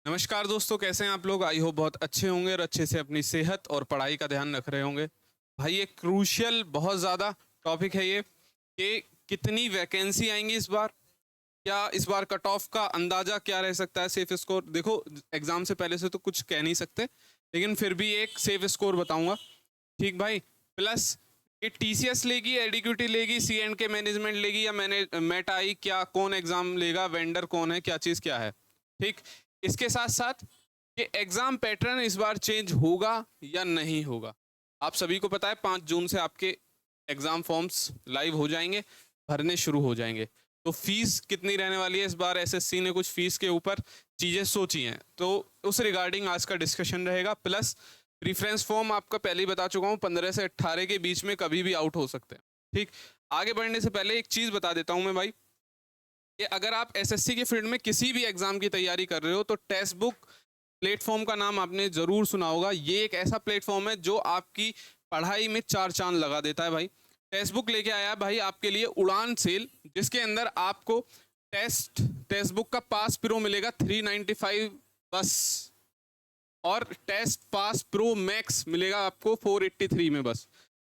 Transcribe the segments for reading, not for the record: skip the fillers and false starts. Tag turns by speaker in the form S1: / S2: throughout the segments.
S1: नमस्कार दोस्तों, कैसे हैं आप लोग। आई होप बहुत अच्छे होंगे और अच्छे से अपनी सेहत और पढ़ाई का ध्यान रख रहे होंगे। भाई एक क्रूशियल बहुत ज़्यादा टॉपिक है ये कि कितनी वैकेंसी आएंगी इस बार, क्या इस बार कट ऑफ का अंदाज़ा क्या रह सकता है। सेफ स्कोर देखो, एग्ज़ाम से पहले से तो कुछ कह नहीं सकते, लेकिन फिर भी एक सेफ स्कोर बताऊंगा। ठीक भाई। प्लस ये टीसीएस लेगी, एडिक्यूटी लेगी, सी एंड के मैनेजमेंट लेगी या मैट आई, क्या कौन एग्ज़ाम लेगा, वेंडर कौन है, क्या चीज़ क्या है। ठीक। इसके साथ साथ कि एग्जाम पैटर्न इस बार चेंज होगा या नहीं होगा। आप सभी को पता है 5 जून से आपके एग्जाम फॉर्म्स लाइव हो जाएंगे, भरने शुरू हो जाएंगे। तो फीस कितनी रहने वाली है इस बार, एसएससी ने कुछ फीस के ऊपर चीज़ें सोची हैं, तो उस रिगार्डिंग आज का डिस्कशन रहेगा। प्लस प्रीफ्रेंस फॉर्म आपका पहले ही बता चुका हूँ, 15 से 18 के बीच में कभी भी आउट हो सकते हैं। ठीक। आगे बढ़ने से पहले एक चीज़ बता देता हूँ मैं भाई, कि अगर आप एसएससी के फील्ड में किसी भी एग्जाम की तैयारी कर रहे हो तो टेक्स्ट बुक प्लेटफॉर्म का नाम आपने जरूर सुना होगा। ये एक ऐसा प्लेटफॉर्म है जो आपकी पढ़ाई में चार चांद लगा देता है भाई। टेक्स्ट बुक लेके आया भाई आपके लिए उड़ान सेल, जिसके अंदर आपको टेक्स्ट बुक का पास प्रो मिलेगा 395 बस, और टेस्ट पास प्रो मैक्स मिलेगा आपको 483 में बस।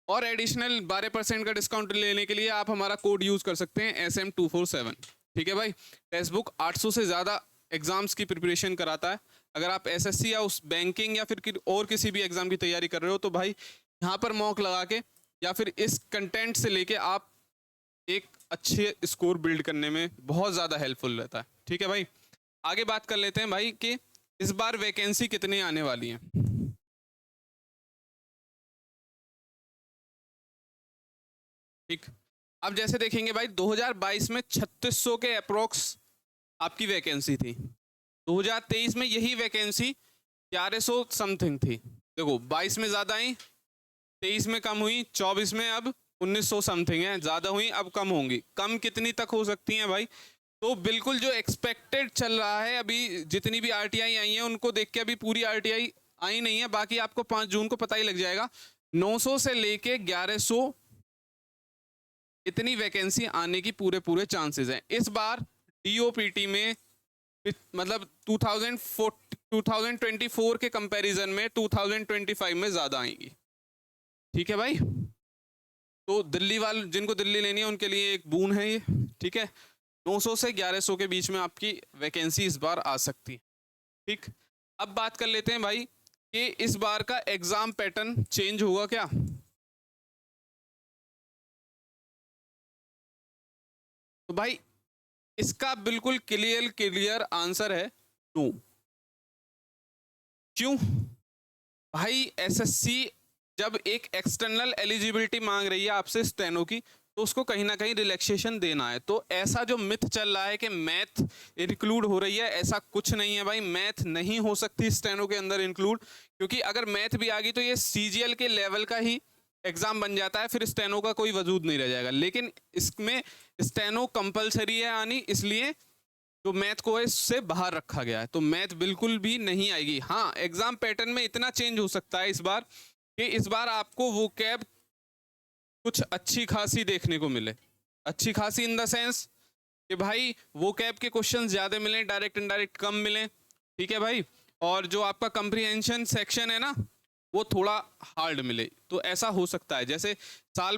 S1: और एडिशनल 12% का डिस्काउंट लेने के लिए आप हमारा कोड यूज कर सकते हैं SM247। ठीक है भाई। टेक्स्ट बुक 800 से ज़्यादा एग्जाम्स की प्रिपरेशन कराता है। अगर आप एसएससी या उस बैंकिंग या फिर और किसी भी एग्जाम की तैयारी कर रहे हो तो भाई यहाँ पर मॉक लगा के या फिर इस कंटेंट से लेके आप एक अच्छे स्कोर बिल्ड करने में बहुत ज़्यादा हेल्पफुल रहता है। ठीक है भाई। आगे बात कर लेते हैं भाई कि इस बार वैकेंसी कितनी आने वाली है। ठीक। अब जैसे देखेंगे भाई 2022 में 3600 के अप्रोक्स आपकी वैकेंसी थी। 2023 में यही वैकेंसी 1100 समथिंग थी। देखो 22 में ज़्यादा आई, 23 में कम हुई, 24 में अब 1900 समथिंग है, ज़्यादा हुई अब कम होंगी। कम कितनी तक हो सकती हैं भाई, तो बिल्कुल जो एक्सपेक्टेड चल रहा है, अभी जितनी भी आरटीआई आई हैं उनको देख के अभी पूरी आरटीआई आई नहीं है, बाकी आपको 5 जून को पता ही लग जाएगा। 900 से लेके 1100 इतनी वैकेंसी आने की पूरे पूरे चांसेस हैं इस बार। डीओपीटी में मतलब 2024 के कंपैरिजन में 2025 में ज़्यादा आएंगी। ठीक है भाई। तो दिल्ली वाले जिनको दिल्ली लेनी है उनके लिए एक बून है ये। ठीक है। 900 से 1100 के बीच में आपकी वैकेंसी इस बार आ सकती है। ठीक। अब बात कर लेते हैं भाई कि इस बार का एग्जाम पैटर्न चेंज होगा क्या। तो भाई इसका बिल्कुल क्लियर आंसर है नो। क्यों भाई, एसएससी जब एक एक्सटर्नल एलिजिबिलिटी मांग रही है आपसे स्टेनो की, तो उसको कहीं ना कहीं रिलैक्सेशन देना है। तो ऐसा जो मिथ चल रहा है कि मैथ इंक्लूड हो रही है, ऐसा कुछ नहीं है भाई। मैथ नहीं हो सकती स्टेनो के अंदर इंक्लूड, क्योंकि अगर मैथ भी आ गई तो ये सीजीएल के लेवल का ही एग्जाम बन जाता है, फिर स्टेनो का कोई वजूद नहीं रह जाएगा। लेकिन इसमें स्टेनो कंपलसरी है आनी, इसलिए तो मैथ को इससे बाहर रखा गया है। तो मैथ बिल्कुल भी नहीं आएगी। हाँ, एग्जाम पैटर्न में इतना चेंज हो सकता है इस बार कि इस बार आपको वो कैब कुछ अच्छी खासी देखने को मिले। अच्छी खासी इन द सेंस कि भाई वो कैब के क्वेश्चन ज्यादा मिले, डायरेक्ट इनडायरेक्ट कम मिले। ठीक है भाई। और जो आपका कंप्रीहेंशन सेक्शन है ना, वो थोड़ा हार्ड मिले। तो ऐसा हो सकता है, जैसे साल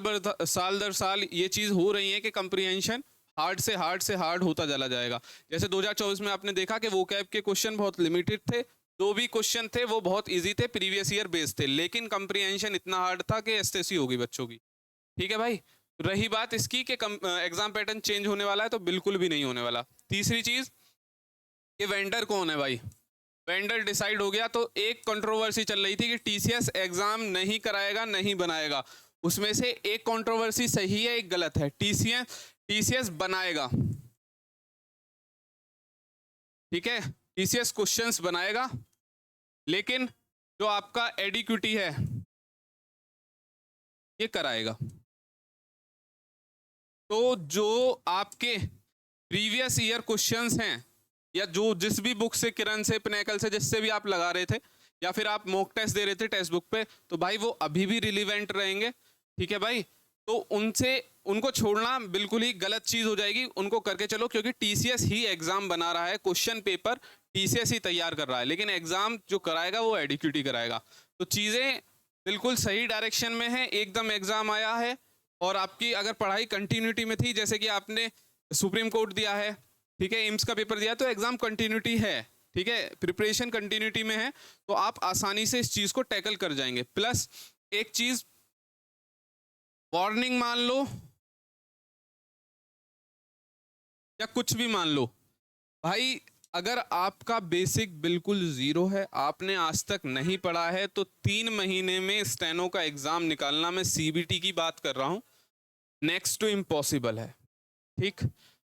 S1: दर साल ये चीज़ हो रही है कि कंप्रीहेंशन हार्ड से हार्ड से हार्ड होता चला जाएगा। जैसे 2024 में आपने देखा कि वो कैब के क्वेश्चन बहुत लिमिटेड थे, जो भी क्वेश्चन थे वो बहुत इजी थे, प्रीवियस ईयर बेस्ड थे, लेकिन कंप्रीहेंशन इतना हार्ड था कि एसटीसी होगी बच्चों की। ठीक है भाई। रही बात इसकी कि एग्जाम पैटर्न चेंज होने वाला है, तो बिल्कुल भी नहीं होने वाला। तीसरी चीज कि वेंडर कौन है भाई। वेंडर डिसाइड हो गया। तो एक कंट्रोवर्सी चल रही थी कि टीसीएस एग्जाम नहीं कराएगा, नहीं बनाएगा। उसमें से एक कंट्रोवर्सी सही है, एक गलत है। टीसीएस बनाएगा। ठीक है। टीसीएस क्वेश्चंस बनाएगा, लेकिन जो आपका एडिक्विटी है ये कराएगा। तो जो आपके प्रीवियस ईयर क्वेश्चंस हैं, या जो जिस भी बुक से, किरण से, पिनेकल से, जिससे भी आप लगा रहे थे, या फिर आप मॉक टेस्ट दे रहे थे टेक्स्ट बुक पे, तो भाई वो अभी भी रिलीवेंट रहेंगे। ठीक है भाई। तो उनको छोड़ना बिल्कुल ही गलत चीज हो जाएगी। उनको करके चलो, क्योंकि टीसीएस ही एग्जाम बना रहा है, क्वेश्चन पेपर टीसीएस ही तैयार कर रहा है, लेकिन एग्जाम जो कराएगा वो एडीक्यूटी कराएगा। तो चीज़ें बिल्कुल सही डायरेक्शन में है, एकदम एग्जाम आया है। और आपकी अगर पढ़ाई कंटिन्यूटी में थी, जैसे कि आपने सुप्रीम कोर्ट दिया है, ठीक है, एम्स का पेपर दिया, तो एग्जाम कंटिन्यूटी है, ठीक है, प्रिपरेशन कंटिन्यूटी में है, तो आप आसानी से इस चीज को टैकल कर जाएंगे। प्लस एक चीज, वार्निंग मान लो या कुछ भी मान लो भाई, अगर आपका बेसिक बिल्कुल जीरो है, आपने आज तक नहीं पढ़ा है, तो 3 महीने में स्टेनो का एग्जाम निकालना, मैं सीबीटी की बात कर रहा हूं, नेक्स्ट टू इम्पॉसिबल है, ठीक।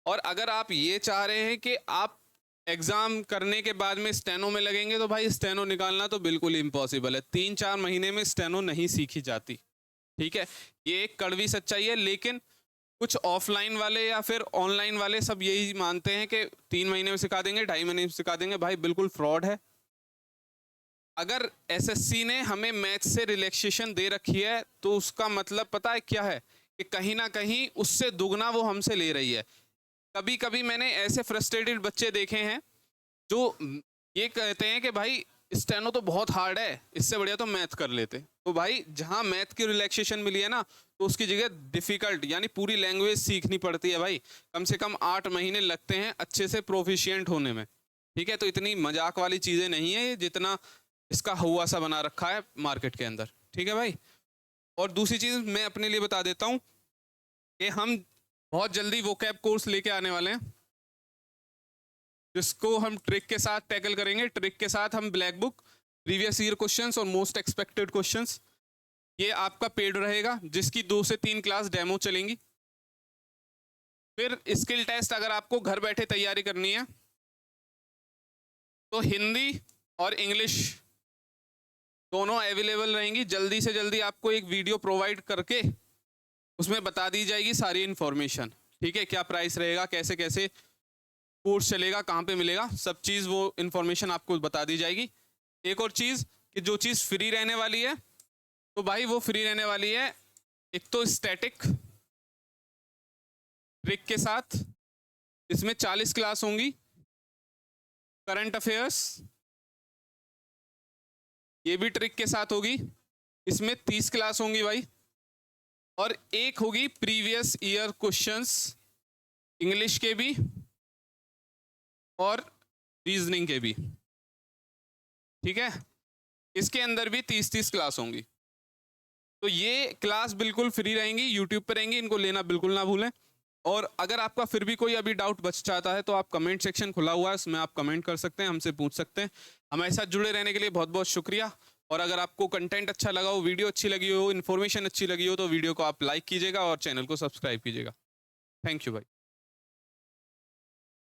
S1: और अगर आप ये चाह रहे हैं कि आप एग्जाम करने के बाद में स्टेनो में लगेंगे, तो भाई स्टेनो निकालना तो बिल्कुल इम्पॉसिबल है, 3-4 महीने में स्टेनो नहीं सीखी जाती, ठीक है। ये एक कड़वी सच्चाई है, लेकिन कुछ ऑफलाइन वाले या फिर ऑनलाइन वाले सब यही मानते हैं कि 3 महीने में सिखा देंगे, 2.5 महीने में सिखा देंगे। भाई बिल्कुल फ्रॉड है। अगर एसएससी ने हमें मैथ से रिलैक्सेशन दे रखी है, तो उसका मतलब पता है क्या है, कि कहीं ना कहीं उससे दुगना वो हमसे ले रही है। कभी कभी मैंने ऐसे फ्रस्ट्रेटेड बच्चे देखे हैं जो ये कहते हैं कि भाई स्टेनो तो बहुत हार्ड है, इससे बढ़िया तो मैथ कर लेते। तो भाई जहाँ मैथ की रिलैक्सेशन मिली है ना, तो उसकी जगह डिफिकल्ट यानी पूरी लैंग्वेज सीखनी पड़ती है भाई, कम से कम 8 महीने लगते हैं अच्छे से प्रोफिशिएंट होने में, ठीक है। तो इतनी मजाक वाली चीज़ें नहीं है जितना इसका हुआ सा बना रखा है मार्केट के अंदर, ठीक है भाई। और दूसरी चीज़ मैं अपने लिए बता देता हूँ कि हम बहुत जल्दी वो कैब कोर्स लेके आने वाले हैं, जिसको हम ट्रिक के साथ टैकल करेंगे। ट्रिक के साथ हम black book, previous year questions और मोस्ट एक्सपेक्टेड क्वेश्चंस, ये आपका पेड रहेगा, जिसकी 2 से 3 क्लास डेमो चलेंगी। फिर स्किल टेस्ट अगर आपको घर बैठे तैयारी करनी है, तो हिंदी और इंग्लिश दोनों अवेलेबल रहेंगी। जल्दी से जल्दी आपको एक वीडियो प्रोवाइड करके उसमें बता दी जाएगी सारी इन्फॉर्मेशन, ठीक है, क्या प्राइस रहेगा, कैसे कैसे कोर्स चलेगा, कहाँ पे मिलेगा, सब चीज़ वो इन्फॉर्मेशन आपको बता दी जाएगी। एक और चीज़ कि जो चीज़ फ्री रहने वाली है, तो भाई वो फ्री रहने वाली है, एक तो स्टैटिक ट्रिक के साथ, इसमें 40 क्लास होंगी। करंट अफेयर्स ये भी ट्रिक के साथ होगी, इसमें 30 क्लास होंगी भाई। और एक होगी प्रीवियस ईयर क्वेश्चंस, इंग्लिश के भी और रीजनिंग के भी, ठीक है। इसके अंदर भी 30-30 क्लास होंगी। तो ये क्लास बिल्कुल फ्री रहेंगी, यूट्यूब पर रहेंगी, इनको लेना बिल्कुल ना भूलें। और अगर आपका फिर भी कोई अभी डाउट बच जाता है, तो आप कमेंट सेक्शन खुला हुआ है, उसमें आप कमेंट कर सकते हैं, हमसे पूछ सकते हैं। हमारे साथ जुड़े रहने के लिए बहुत बहुत शुक्रिया। और अगर आपको कंटेंट अच्छा लगा हो, वीडियो अच्छी लगी हो, इन्फॉर्मेशन अच्छी लगी हो, तो वीडियो को आप लाइक कीजिएगा और चैनल को सब्सक्राइब कीजिएगा। थैंक यू भाई।